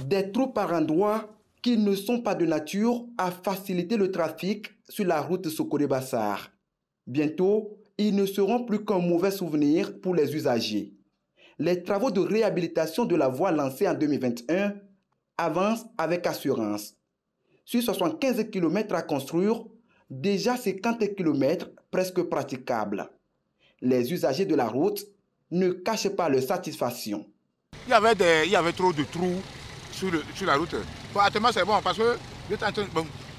Des trous par endroits qui ne sont pas de nature à faciliter le trafic sur la route Sokodé-Bassar. Bientôt, ils ne seront plus qu'un mauvais souvenir pour les usagers. Les travaux de réhabilitation de la voie lancés en 2021 avancent avec assurance. Sur 75 km à construire, déjà 50 km presque praticables. Les usagers de la route ne cachent pas leur satisfaction. Il y avait trop de trous sur la route. Bon, actuellement, c'est bon parce que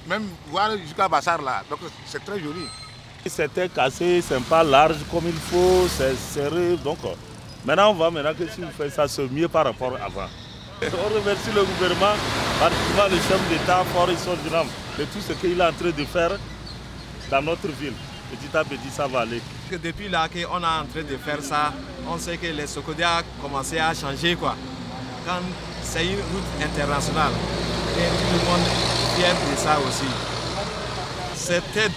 même voir jusqu'à Bassar là, donc c'est très joli. C'était cassé, c'est pas large comme il faut, c'est serré. Donc maintenant, on voit que si vous faites ça, c'est mieux par rapport à avant. On remercie le gouvernement, particulièrement le chef d'État, Fort Issodinam, de tout ce qu'il est en train de faire dans notre ville. Petit à petit, ça va aller. Depuis là qu'on est en train de faire ça, on sait que les Sokodé a commencé à changer, quoi. Quand c'est une route internationale, et tout le monde est fier de ça aussi. C'était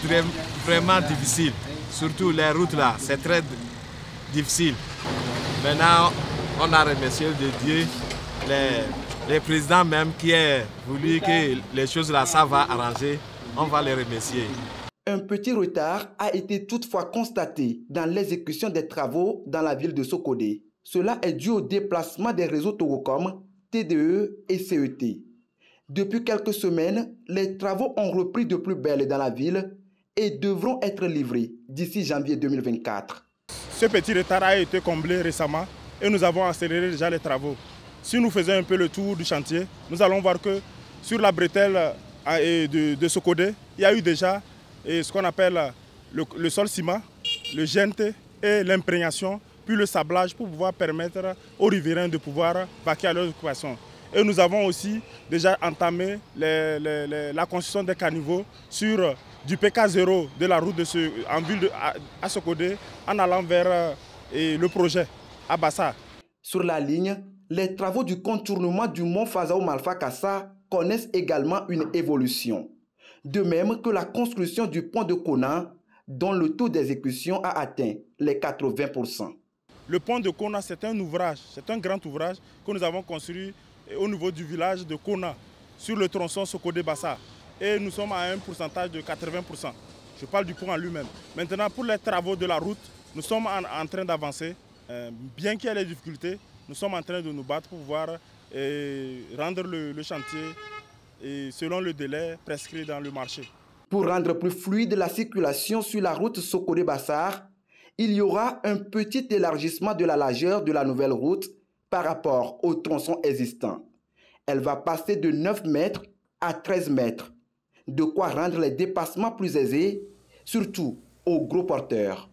vraiment difficile, surtout les routes là, c'est très difficile. Maintenant, on a remercié de Dieu, les présidents même qui ont voulu que les choses là, ça va arranger, on va les remercier. Un petit retard a été toutefois constaté dans l'exécution des travaux dans la ville de Sokodé. Cela est dû au déplacement des réseaux Torocom, TDE et CET. Depuis quelques semaines, les travaux ont repris de plus belle dans la ville et devront être livrés d'ici janvier 2024. Ce petit retard a été comblé récemment et nous avons accéléré déjà les travaux. Si nous faisons un peu le tour du chantier, nous allons voir que sur la bretelle de Sokodé, il y a eu déjà ce qu'on appelle le sol ciment, le GNT et l'imprégnation, puis le sablage pour pouvoir permettre aux riverains de pouvoir vaquer à leur occupation. Et nous avons aussi déjà entamé la construction des caniveaux sur du PK0 de la route en ville à Sokodé en allant vers le projet à Bassar. Sur la ligne, les travaux du contournement du mont Fazao Malfa Kassa connaissent également une évolution. De même que la construction du pont de Kona, dont le taux d'exécution a atteint les 80%. Le pont de Kona, c'est un ouvrage, c'est un grand ouvrage que nous avons construit au niveau du village de Kona, sur le tronçon Sokodé-Bassar. Et nous sommes à un pourcentage de 80%. Je parle du pont en lui-même. Maintenant, pour les travaux de la route, nous sommes en train d'avancer. Bien qu'il y ait les difficultés, nous sommes en train de nous battre pour pouvoir rendre le chantier selon le délai prescrit dans le marché. Pour rendre plus fluide la circulation sur la route Sokodé-Bassar, il y aura un petit élargissement de la largeur de la nouvelle route par rapport au tronçon existant. Elle va passer de 9 mètres à 13 mètres, de quoi rendre les dépassements plus aisés, surtout aux gros porteurs.